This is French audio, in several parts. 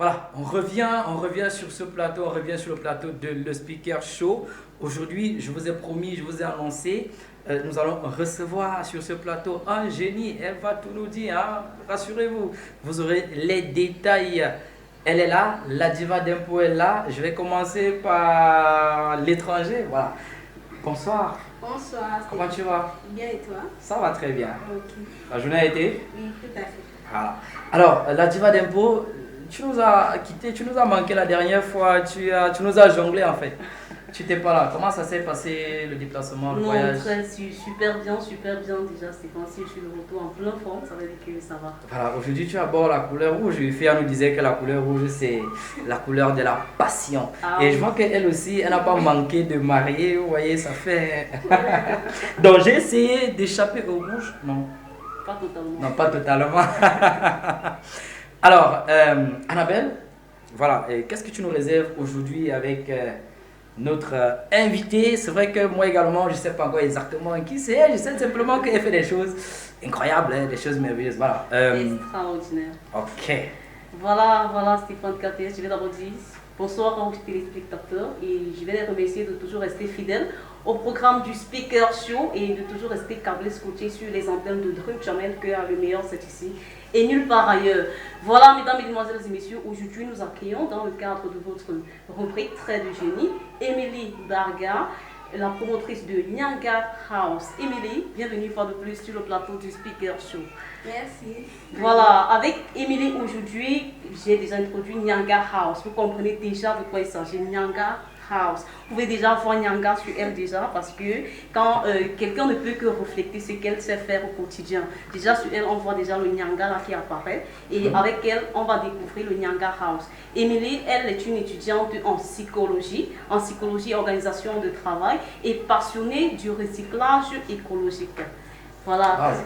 Voilà, on revient sur ce plateau, on revient sur le plateau de Le Speaker Show. Aujourd'hui, je vous ai promis, je vous ai annoncé, nous allons recevoir sur ce plateau un génie. Elle va tout nous dire, hein. Rassurez-vous, vous aurez les détails. Elle est là, la diva d'Impo est là. Je vais commencer par l'étranger. Voilà. Bonsoir. Bonsoir. Comment tu vas? Bien et toi? Ça va très bien. Ok. La journée a été? Oui, tout à fait. Voilà. Alors, la diva d'Impo, tu nous as quitté, tu nous as manqué la dernière fois, tu nous as jonglé en fait. Tu n'étais pas là. Comment ça s'est passé le déplacement, le voyage? Super bien déjà. C'est quand je suis de retour en plein forme, ça veut dire que ça va. Voilà, aujourd'hui tu abordes la couleur rouge. Fia nous disait que la couleur rouge c'est la couleur de la passion. Et oui. je vois qu'elle aussi, elle n'a pas manqué de marier. Vous voyez, ça fait. Donc j'ai essayé d'échapper au rouge. Non. Pas totalement. Non, pas totalement. Alors, Annabelle, voilà, qu'est-ce que tu nous réserves aujourd'hui avec notre invitée? C'est vrai que moi également, je ne sais pas encore exactement qui c'est. Je sais simplement qu'elle fait des choses incroyables, hein, des choses merveilleuses. Voilà. Extraordinaire. Ok. Voilà Stéphane KTS. Je vais d'abord dire bonsoir aux téléspectateurs et je vais les remercier de toujours rester fidèles au programme du Speaker Show et de toujours rester câblés, scotchés sur les antennes de Drum Channel, que le meilleur c'est ici et nulle part ailleurs. Voilà, mesdames, mesdemoiselles et messieurs, aujourd'hui nous accueillons dans le cadre de votre rubrique Trait de génie, Émilie Barga, la promotrice de Nyanga House. Émilie, bienvenue une fois de plus sur le plateau du Speaker Show. Merci. Voilà, avec Émilie aujourd'hui, j'ai déjà introduit Nyanga House. Vous comprenez déjà de quoi il s'agit, Nyanga House. Vous pouvez déjà voir Nyanga sur elle déjà parce que quand quelqu'un ne peut que refléter ce qu'elle sait faire au quotidien, déjà sur elle on voit déjà le Nyanga là qui apparaît et avec elle on va découvrir le Nyanga House. Émilie, elle est une étudiante en psychologie et organisation de travail et passionnée du recyclage écologique. Voilà.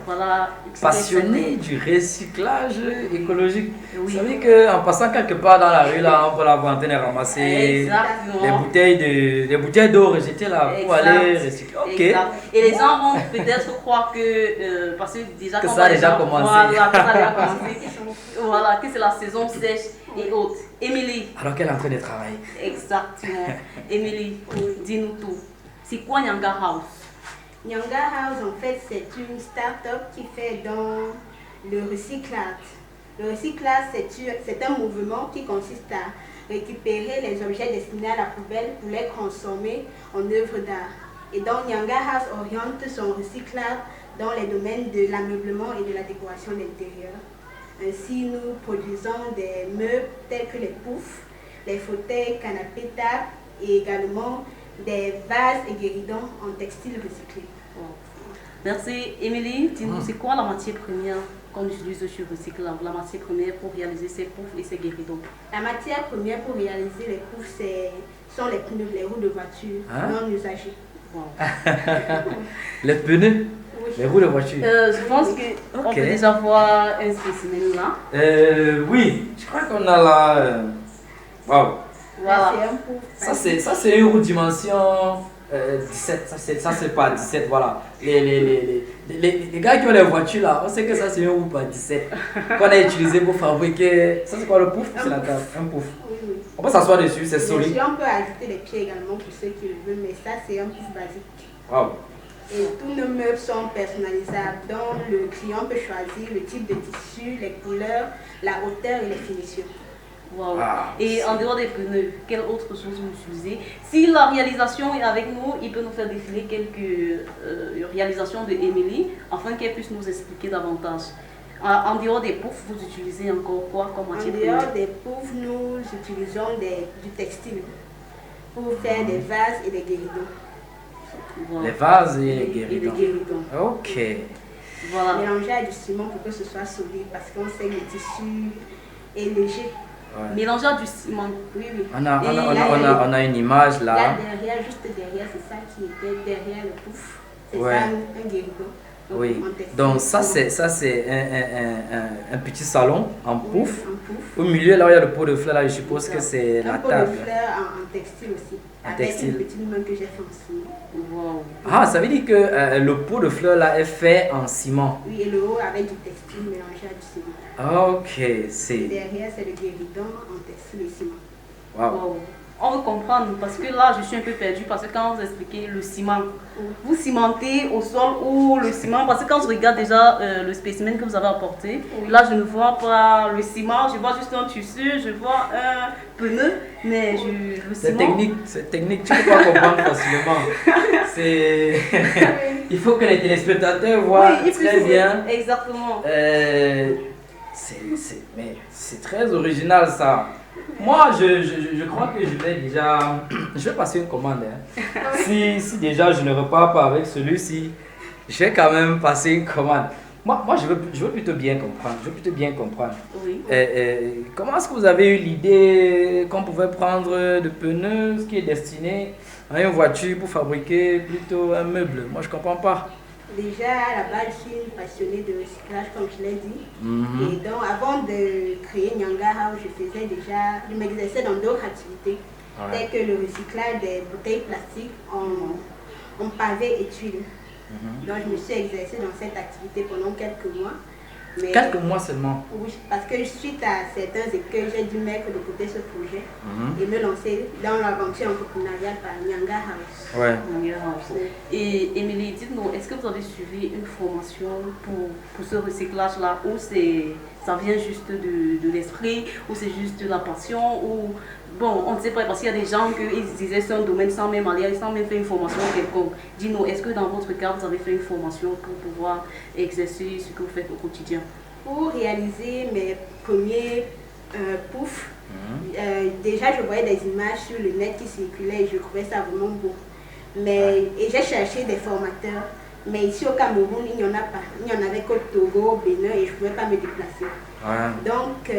Passionné du recyclage écologique. Oui. Vous savez qu'en passant quelque part dans la rue, là, on peut la voir en train de ramasser des bouteilles d'eau rejetées là pour aller recycler. Ok. Exact. Et les gens vont peut-être croire que, parce que déjà que ça a déjà commencé. Voilà, que c'est la saison sèche et autres. Émilie. Alors qu'elle est en train de travailler. Exactement. Émilie, dis-nous tout. C'est quoi Nyanga House? Nyanga House, en fait, c'est une start-up qui fait dans le recyclage. Le recyclage, c'est un mouvement qui consiste à récupérer les objets destinés à la poubelle pour les consommer en œuvre d'art. Et donc, Nyanga House oriente son recyclage dans les domaines de l'ameublement et de la décoration d'intérieur. Ainsi, nous produisons des meubles tels que les poufs, les fauteuils, canapés, tables et également des vases et guéridons en textile recyclé. Merci. Émilie, dis-nous, c'est quoi la matière première qu'on utilise sur le recyclage, la matière première pour réaliser ces poufs et ces guéridons? La matière première pour réaliser les poufs sont les pneus, les roues de voiture non usagées. Wow. Les pneus? Oui. Les roues de voiture? Je pense qu'on peut déjà voir un spécimen là. Oui, je crois qu'on a là. Waouh! Voilà. C'est un pouf. Ça c'est une roue dimension 17, ça c'est pas 17, voilà. Les gars qui ont les voitures là, on sait que ça c'est une roue pas 17 qu'on a utilisé pour fabriquer. Ça c'est quoi le pouf? C'est la table, un pouf. Oui. On peut s'asseoir dessus, c'est solide. On peut ajouter les pieds également pour ceux qui le veulent, mais ça c'est un pouf basique. Waouh! Et tous nos meubles sont personnalisables, donc le client peut choisir le type de tissu, les couleurs, la hauteur et les finitions. Wow. Ah, Et en dehors des pneus, quelle autre chose vous utilisez? Si la réalisation est avec nous, il peut nous faire défiler quelques réalisations de Émilie afin qu'elle puisse nous expliquer davantage. En dehors des poufs, vous utilisez encore quoi comme En matière dehors première? des poufs, nous utilisons du textile pour faire des vases et des guéridons. Wow. Les vases et les Et des guéridons. guéridons. Ok. Voilà. Mélangé à du ciment pour que ce soit solide parce qu'on sait que le tissu est léger. Ouais. Mélanger à du ciment. Oui. On a une image Là là. derrière, juste derrière, c'est ça qui était derrière le pouf. C'est Ouais. ça un guéridon. Donc, Oui. en textile. Donc ça c'est un petit salon en pouf. Oui, en pouf. Au milieu là où il y a le pot de fleurs là, je suppose que c'est la Un pot de table. fleurs en textile aussi. En Avec textile. une petite main que j'ai fait en ciment. Wow. Ah, ça veut dire que le pot de fleurs là est fait en ciment. Oui, et le haut avec du textile mélangé à du ciment. Ok, Et c'est... derrière, c'est le guéridon en textile et ciment. Wow. Wow. On veut comprendre parce que là je suis un peu perdue parce que quand vous expliquez le ciment, vous cimentez au sol ou le ciment, parce que quand je regarde déjà le spécimen que vous avez apporté, là je ne vois pas le ciment, je vois juste un tissu, je vois un pneu, mais le C'est ciment... technique, tu ne peux pas comprendre facilement. C'est... Il faut que les téléspectateurs voient Oui, très bien. Exactement. Mais c'est très original ça. Moi, je crois que je vais déjà... Je vais passer une commande. Hein. Si déjà je ne repars pas avec celui-ci, je vais quand même passer une commande. Moi je veux plutôt bien comprendre. Je veux plutôt bien comprendre. Oui. Comment est-ce que vous avez eu l'idée qu'on pouvait prendre de pneus, ce qui est destiné à une voiture pour fabriquer plutôt un meuble? Moi, je ne comprends pas. Déjà, à la base, je suis une passionnée de recyclage, comme je l'ai dit. Et donc, avant de créer Nyanga House, je m'exerçais dans d'autres activités, telles que le recyclage des bouteilles plastiques en pavé et tuiles. Donc, je me suis exercée dans cette activité pendant quelques mois. Mais, quelques mois seulement? Oui, parce que suite à certains écueils, j'ai dû mettre de côté ce projet et me lancer dans l'aventure entrepreneuriale par Nyanga House. Ouais. Nyanga House. Et Émilie, dites-nous, est-ce que vous avez suivi une formation pour ce recyclage-là, ou ça vient juste de l'esprit, ou c'est juste de la passion, ou... Bon, on ne sait pas, parce qu'il y a des gens qui disaient c'est un domaine sans même aller, sans même faire une formation quelconque. Dis-nous, est-ce que dans votre cas, vous avez fait une formation pour pouvoir exercer ce que vous faites au quotidien? Pour réaliser mes premiers poufs, déjà je voyais des images sur le net qui circulaient et je trouvais ça vraiment beau. Et j'ai cherché des formateurs, mais ici au Cameroun, il n'y en a pas. Il n'y en avait qu'au Togo, au Bénin, et je ne pouvais pas me déplacer. Donc,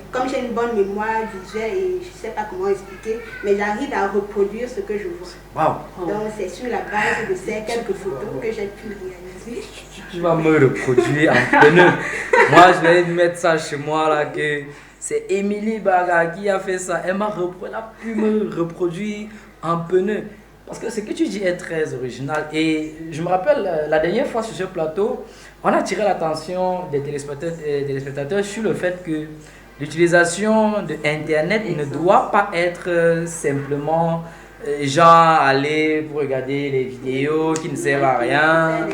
comme j'ai une bonne mémoire visuelle et je ne sais pas comment expliquer, mais j'arrive à reproduire ce que je vois. Donc, c'est sur la base de ces quelques photos que j'ai pu réaliser. Tu vas me reproduire en pneu. Moi, je vais mettre ça chez moi là, que c'est Émilie Baga qui a fait ça. Elle a pu me reproduire en pneu. Parce que ce que tu dis est très original. Et je me rappelle, la dernière fois sur ce plateau, on a attiré l'attention des téléspectateurs sur le fait que l'utilisation de Internet ne doit pas être simplement genre aller pour regarder les vidéos qui ne servent à rien,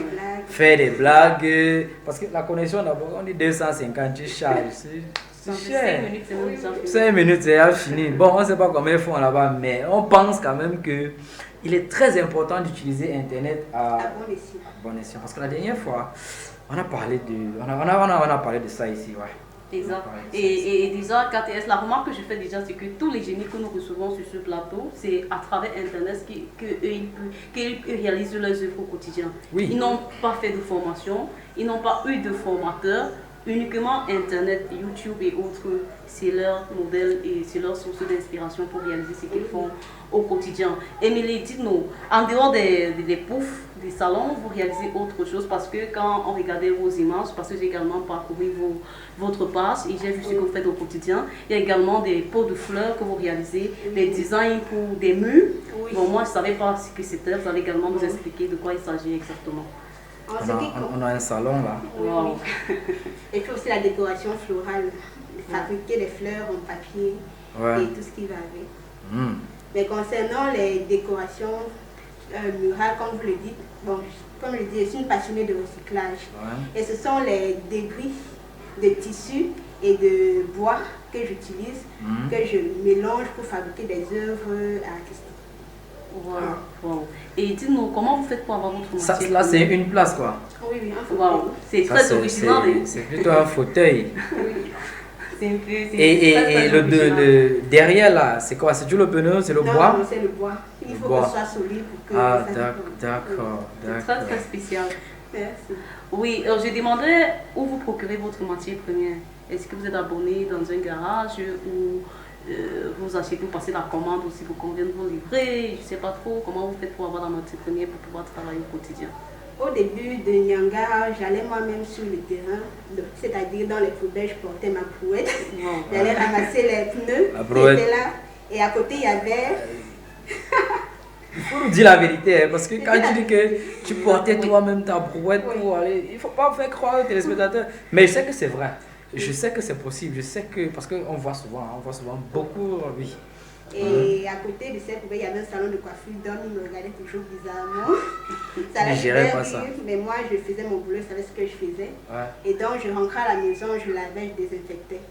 faire des blagues. Parce que la connexion, d'abord, on dit 250, tu charges. C'est cher. 5 minutes, c'est fini. Bon, on ne sait pas combien ils font là-bas, mais on pense quand même que il est très important d'utiliser Internet à bon escient. Parce que la dernière fois, on a parlé de ça ici. Ouais. Exact. Et déjà, KTS, la remarque que je fais déjà, c'est que tous les génies que nous recevons sur ce plateau, c'est à travers Internet qu'ils réalisent leurs œuvres au quotidien. Oui. Ils n'ont pas fait de formation, ils n'ont pas eu de formateur. Uniquement Internet, YouTube et autres, c'est leur modèle et c'est leur source d'inspiration pour réaliser ce qu'ils font au quotidien. Émilie, dites-nous, en dehors des poufs, des salons, vous réalisez autre chose? Parce que quand on regardait vos images, parce que j'ai également parcouru votre page et j'ai vu ce que vous faites au quotidien, il y a également des pots de fleurs que vous réalisez, des designs pour des murs. Bon, moi je ne savais pas ce que c'était, vous allez également nous expliquer de quoi il s'agit exactement. On a un salon là. Wow. Et puis aussi la décoration florale, fabriquer des fleurs en papier et tout ce qui va avec. Mais concernant les décorations murales, comme vous le dites, bon, comme je dis, je suis une passionnée de recyclage. Et ce sont les débris de tissus et de bois que j'utilise, que je mélange pour fabriquer des œuvres artistiques. Wow. Et dites-nous, comment vous faites pour avoir votre matière? Ça, là, c'est une place quoi. Oui, un fauteuil. Wow. C'est très original. C'est plutôt un fauteuil. Et le derrière là, c'est quoi? C'est du le pneu, c'est le bois? Non, c'est le bois. Il faut que ce soit solide pour que d'accord. Très très spécial. Merci. Oui, je demandais où vous procurez votre matière première. Est-ce que vous êtes abonné dans un garage ou vous achetez pour passer la commande aussi pour qu'on vienne vous livrer? Je ne sais pas trop comment vous faites pour avoir la matière première pour pouvoir travailler au quotidien. Au début de Nyanga, j'allais moi-même sur le terrain, c'est-à-dire dans les poubelles, je portais ma brouette. J'allais ramasser les pneus qui étaient là. Et à côté, il y avait... Il faut nous dire la vérité, parce que quand tu dis que tu portais toi-même ta brouette pour aller, il ne faut pas faire croire aux téléspectateurs. Mais je sais que c'est vrai. Je sais que c'est possible, je sais que, parce qu'on voit souvent beaucoup, oui. Et à côté de cette poubelle, il y avait un salon de coiffure, donc il me regardait toujours bizarrement. Ça Je l'a gérais fait pas rire, ça. mais moi je faisais mon boulot, je savais ce que je faisais. Ouais. Et donc je rentrais à la maison, je lavais, je désinfectais.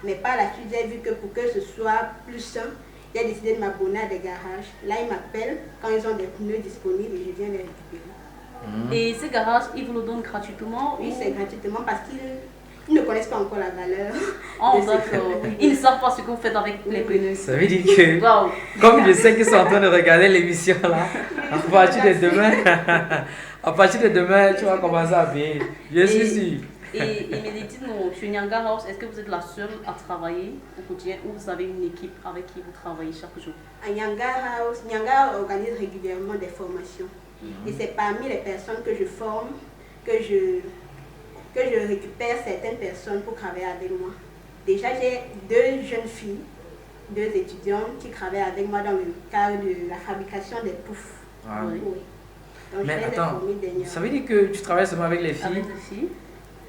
Mais par la suite, j'ai vu que pour que ce soit plus simple, j'ai décidé de m'abonner à des garages. Là, ils m'appellent quand ils ont des pneus disponibles et je viens les récupérer. Et ces garages, ils vous le donnent gratuitement? Oui, ou- c'est gratuitement parce qu'ils ne connaissent pas encore la valeur. Oh, de ces d'accord. pneus. Ils ne savent pas ce que vous faites avec les pneus. Ça veut dire que, Waouh. comme je sais qu'ils sont en train de regarder l'émission là, à partir de demain, à partir de demain, tu vas commencer à payer. Je suis sûr. Et mais dites-nous, chez Nyanga House, est-ce que vous êtes la seule à travailler au quotidien ou vous avez une équipe avec qui vous travaillez chaque jour? À Nyanga House, Nyanga organise régulièrement des formations. Et c'est parmi les personnes que je forme que je récupère certaines personnes pour travailler avec moi. Déjà, j'ai 2 jeunes filles, 2 étudiantes qui travaillent avec moi dans le cadre de la fabrication des poufs. Ah. Oui. Oui. Donc, Mais je les ai attends, formées dernièrement. ça veut dire que tu travailles seulement avec les filles? Avec les filles?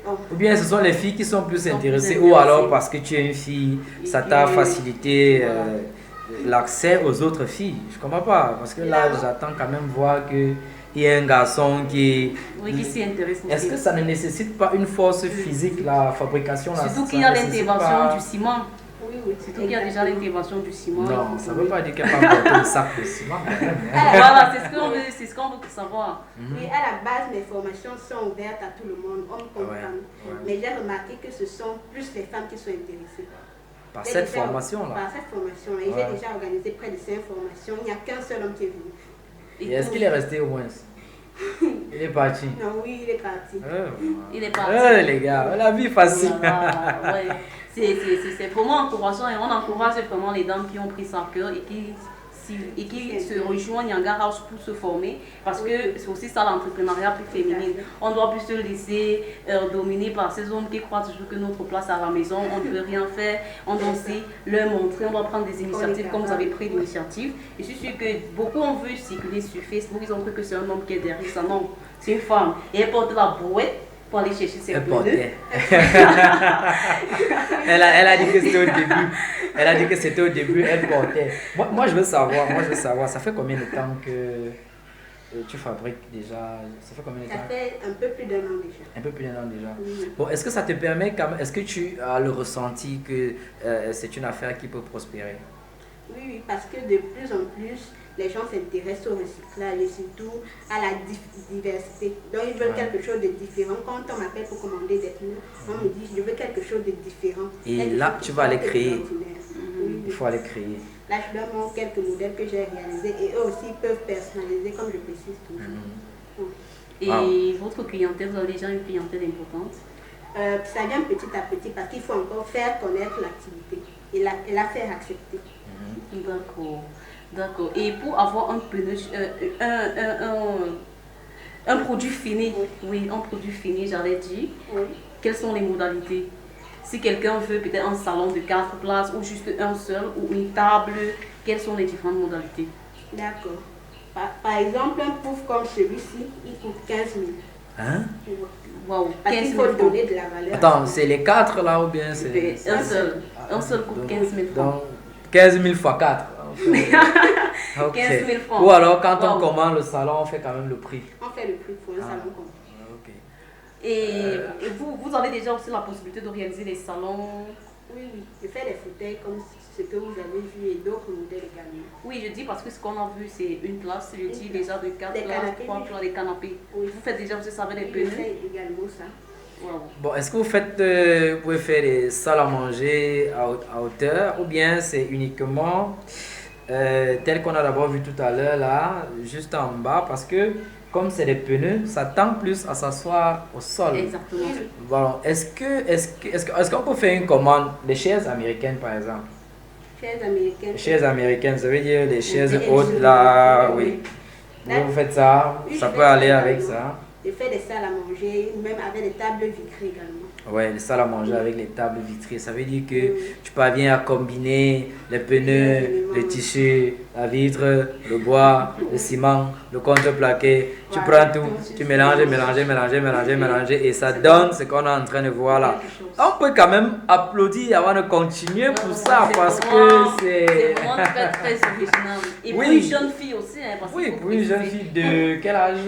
Bon. Ou bien ce sont les filles qui sont plus Sont plus intéressées, intéressées. ou alors parce que tu es une fille, Et ça puis, t'a facilité voilà. l'accès aux autres filles. Je comprends pas, parce que là Là. j'attends quand même voir qu'il y a un garçon qui... Oui, qui s'y intéresse aussi. Est-ce que ça ne nécessite pas une force physique, la fabrication là, Surtout ça qu'il y a nécessite l'intervention pas- du ciment. Oui, oui. Surtout qu'il y a déjà Exactement. l'intervention du ciment. Non, ça ne veut pas dire qu'elle va porter le sac de ciment quand même. hein. Voilà, c'est ce qu'on veut savoir. Oui, à la base, mes formations sont ouvertes à tout le monde, hommes comme Ouais, femmes. ouais. Mais j'ai remarqué que ce sont plus les femmes qui sont intéressées. Par J'ai cette déjà- formation-là. Par cette formation. Et Ouais. j'ai déjà organisé près de 5 formations. Il n'y a qu'un seul homme qui est venu. Et est-ce qu'il est resté au moins? Il est parti. Non, oui, il est parti. Il est parti. Les gars, la vie facile. Voilà, ouais. C'est vraiment encourageant et on encourage vraiment les dames qui ont pris ça à cœur et qui se rejoignent Nyanga House pour se former parce que c'est aussi ça l'entrepreneuriat plus féminin. On doit plus se laisser dominer par ces hommes qui croient toujours que notre place à la maison, on ne peut rien faire, on doit aussi leur montrer, on doit prendre des initiatives comme vous avez pris l'initiative. Je suis sûre que beaucoup ont vu circuler sur Facebook, ils ont cru que c'est un homme qui est derrière ça. Non, c'est une femme et elle porte la brouette pour aller chercher ses Elle pneus. portait. elle a dit que c'était au début. Elle a dit que c'était au début, elle portait. Moi, je veux savoir, ça fait combien de temps que tu fabriques déjà? Ça fait combien de Ça temps? fait un peu plus d'1 an déjà. Un peu plus d'un an déjà. Oui. Bon, est-ce que ça te permet quand même, est-ce que tu as le ressenti que c'est une affaire qui peut prospérer? Oui, oui, parce que de plus en plus, les gens s'intéressent au recyclage et surtout à la diversité. Donc, ils veulent Ouais. quelque chose de différent. Quand on m'appelle pour commander des pneus, on me dit je veux quelque chose de différent. Et Quelque là, chose qui tu vas sort les de créer. l'ordinaire. Oui, Il faut aller créer. Là, je leur montre quelques modèles que j'ai réalisés et eux aussi peuvent personnaliser, comme je précise toujours. Et Wow. votre clientèle, vous avez déjà une clientèle importante? Ça vient petit à petit parce qu'il faut encore faire connaître l'activité et la faire accepter. D'accord, d'accord. Et pour avoir un pneu, un produit fini, oui, un produit fini, j'allais dire, Oui. quelles sont les modalités? Si quelqu'un veut peut-être un salon de 4 places ou juste un seul ou une table, quelles sont les différentes modalités? D'accord. Par exemple, un pouf comme celui-ci, il coûte 15 000. Hein? Waouh, Parce 15 qu'il 000 faut francs. donner de la valeur. Attends, c'est les 4 là ou bien c'est... Un seul coûte 15 000 francs. Donc, 15 000 fois 4. Ok. 15 000 francs. Ou alors, quand on Wow. commande le salon, on fait quand même le prix. On fait le prix pour un salon comme ça. Ok. Et vous avez déjà aussi la possibilité de réaliser des salons. Oui, oui. Je fais des fauteuils comme ce que vous avez vu et d'autres modèles également. Oui, je dis parce que ce qu'on a vu, c'est une place. Je dis déjà de 4 Des places, canapés, 3 oui. places, des canapés. Oui. Vous faites déjà aussi ça avec des Oui, je pneus. fais également ça. Waouh. Bon, est-ce que vous faites, vous pouvez faire des salles à manger à hauteur ou bien c'est uniquement tel qu'on a d'abord vu tout à l'heure là, juste en bas parce que comme c'est des pneus, ça tend plus à s'asseoir au sol. Exactement. Bon, est-ce qu'on peut faire une commande des chaises américaines par exemple? Chaises américaines. Les chaises américaines, ça veut dire les chaises Des hautes LG. là, Oui, oui. oui. Vous faites ça, Oui, ça je peut fais aller ça avec également. ça. Je fais des salles à manger, même avec des tables vitrées également. Ouais, les salles à manger avec les tables vitrées. Ça veut dire que tu parviens à combiner les pneus, le tissu, la vitre, le bois, le ciment, le contreplaqué. Tu prends tout, tu mélanges et ça donne ce qu'on est en train de voir là. On peut quand même applaudir avant de continuer pour ça parce que c'est vraiment très très original. Et pour une jeune fille aussi. Oui, pour une jeune fille de quel âge?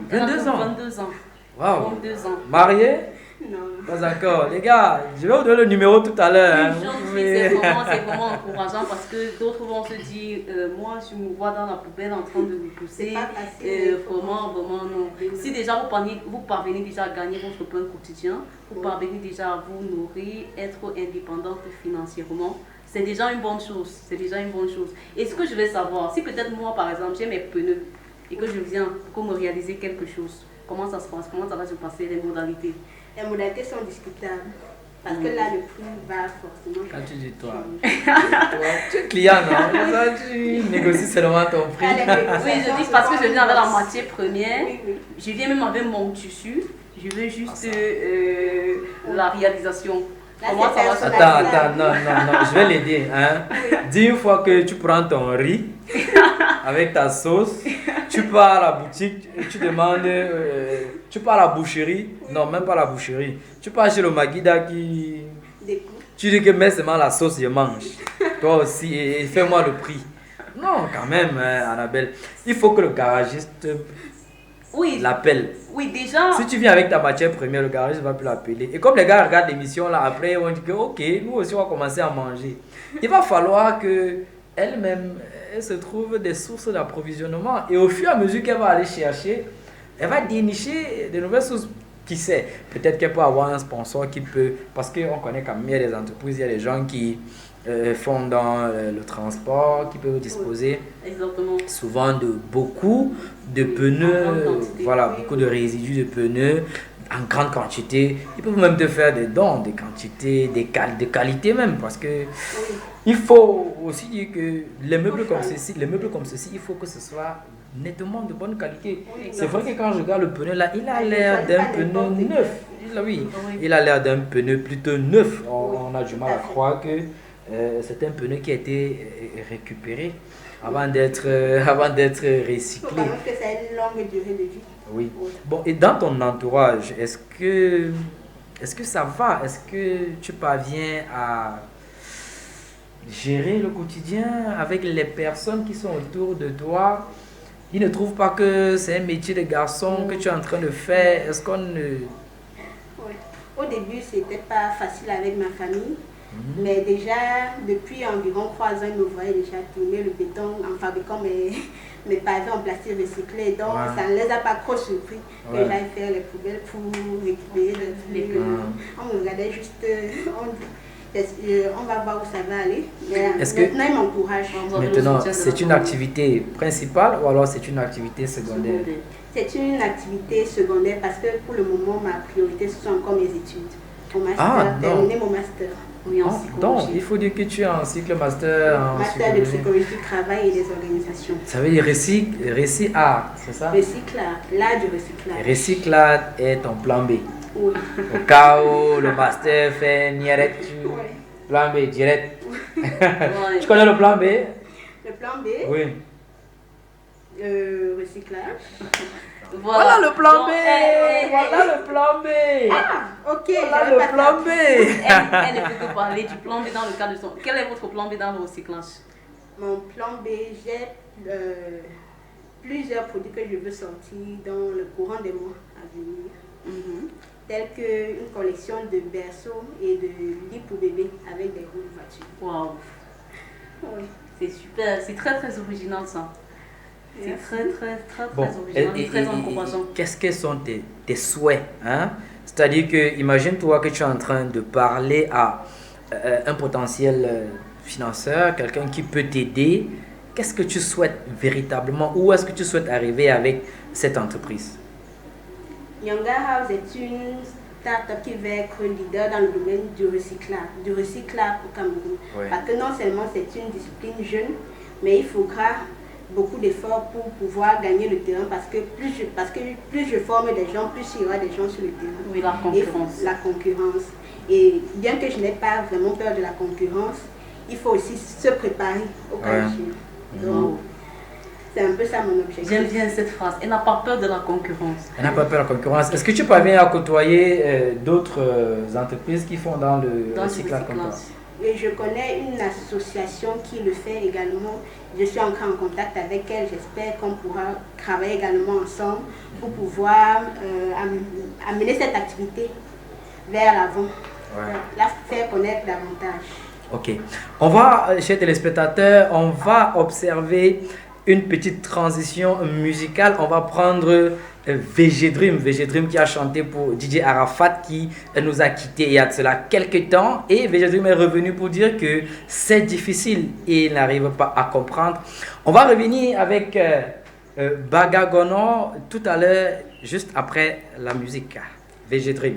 22 ans. 22 ans. Wow. 22 ans. Mariée? Non. Pas encore. Les gars, je vais vous donner le numéro tout à l'heure. Hein. C'est vraiment encourageant parce que d'autres vont se dire moi je me vois dans la poubelle en train de me pousser. Vraiment non. Si déjà vous parvenez déjà à gagner votre pain quotidien, vous parvenez déjà à vous nourrir, être indépendante financièrement, c'est déjà une bonne chose. Et ce que je vais savoir, si peut-être moi par exemple j'ai mes pneus et que je viens pour me réaliser quelque chose, comment ça se passe? Comment ça va se passer, les modalités? Les modalités sont discutables. Parce que là, le prix va forcément. Quand tu dis toi, tu es client, non? Ça, tu négocies seulement ton prix. Oui, je dis parce que je viens avec la matière première. Je viens même avec mon tissu. Je veux juste la réalisation. Comment ça va se passer? Attends, non, je vais l'aider. Hein? Dis une fois que tu prends ton riz avec ta sauce, tu pars à la boutique, tu demandes, tu pars à la boucherie, non, même pas la boucherie, tu pars chez le Maguida qui... Tu dis que mets seulement la sauce, je mange. Toi aussi, et fais-moi le prix. Non, quand même, hein, Annabelle, il faut que le garagiste l'appelle. Oui, déjà. Si tu viens avec ta matière première, le garagiste va plus l'appeler. Et comme les gars regardent l'émission là, après, ils vont dire que ok, nous aussi on va commencer à manger. Il va falloir que elle-même, elle se trouve des sources d'approvisionnement. Et au fur et à mesure qu'elle va aller chercher, elle va dénicher de nouvelles sources. Qui sait, peut-être qu'elle peut avoir un sponsor qui peut, parce qu'on connaît quand même, il y a des entreprises, il y a des gens qui font dans le transport, qui peuvent disposer souvent de beaucoup de pneus, voilà, beaucoup de résidus de pneus en grande quantité. Ils peuvent même te faire des dons, des quantités, de qualité même, parce que il faut aussi dire que les meubles comme ceci, il faut que ce soit nettement de bonne qualité. C'est vrai que quand je regarde le pneu là, il a l'air d'un pneu neuf. Il a l'air d'un pneu plutôt neuf. On a du mal à croire que c'est un pneu qui a été récupéré avant d'être recyclé. Parce que c'est une longue durée de vie. Oui. Bon, et dans ton entourage, est-ce que ça va? Est-ce que tu parviens à gérer le quotidien avec les personnes qui sont autour de toi? Ils ne trouvent pas que c'est un métier de garçon que tu es en train de faire. Est-ce qu'on ne... Oui. Au début, c'était pas facile avec ma famille. Mais déjà, depuis environ 3 ans, ils me voyaient déjà tourner le béton en fabriquant mes pavés en plastique recyclé. Donc, ça ne les a pas trop surpris que j'aille faire les poubelles pour récupérer les pneus. On me regardait juste... on va voir où ça va aller. Mais maintenant, ils m'encouragent. Maintenant, c'est une activité principale ou alors c'est une activité secondaire? C'est une activité secondaire parce que pour le moment, ma priorité, ce sont encore mes études. Mon master, terminer mon master. Oui, en psychologie. Donc, il faut dire que tu es en cycle master en master de psychologie du travail et des organisations. Ça veut dire récit art, c'est ça? Recyclage, l'art du recyclage. Recyclage est ton plan B. Oui. Au cas où le master fait niaret, plan B direct. Tu connais le plan B? Le plan B? Oui. Recyclage. Voilà le plan B. Voilà le plan B. Ah, ok. Voilà le plan B. Elle ne peut que parler du plan B dans le cadre de son... Quel est votre plan B dans le recyclage? Mon plan B, j'ai plusieurs produits que je veux sortir dans le courant des mois à venir. Tels qu'une collection de berceaux et de lits pour bébés avec des roues de voiture. Waouh. Oui. C'est super, c'est très très original ça. C'est très original et très encourageant. Qu'est-ce que sont tes souhaits, hein? C'est-à-dire que, imagine-toi que tu es en train de parler à un potentiel financeur, quelqu'un qui peut t'aider. Qu'est-ce que tu souhaites véritablement? Où est-ce que tu souhaites arriver avec cette entreprise? Nyanga House est une start-up qui va être leader dans le domaine du recyclage au Cameroun. Oui. Parce que non seulement c'est une discipline jeune, mais il faudra beaucoup d'efforts pour pouvoir gagner le terrain parce que plus je forme des gens, plus il y aura des gens sur le terrain. Oui, la concurrence. La concurrence. Et bien que je n'ai pas vraiment peur de la concurrence, il faut aussi se préparer au cas échéant. Donc, c'est un peu ça mon objectif. J'aime bien cette phrase. Elle n'a pas peur de la concurrence. Elle n'a pas peur de la concurrence. Est-ce que tu parviens à côtoyer d'autres entreprises qui font dans le recyclage comme toi? Et je connais une association qui le fait également. Je suis encore en contact avec elle. J'espère qu'on pourra travailler également ensemble pour pouvoir amener cette activité vers l'avant, la faire connaître davantage. Ok. On va, chers téléspectateurs, on va observer une petite transition musicale. On va prendre VG Dream qui a chanté pour DJ Arafat qui nous a quittés il y a de cela quelques temps. Et VG Dream est revenu pour dire que c'est difficile et il n'arrive pas à comprendre. On va revenir avec Bagagono tout à l'heure, juste après la musique. VG Dream.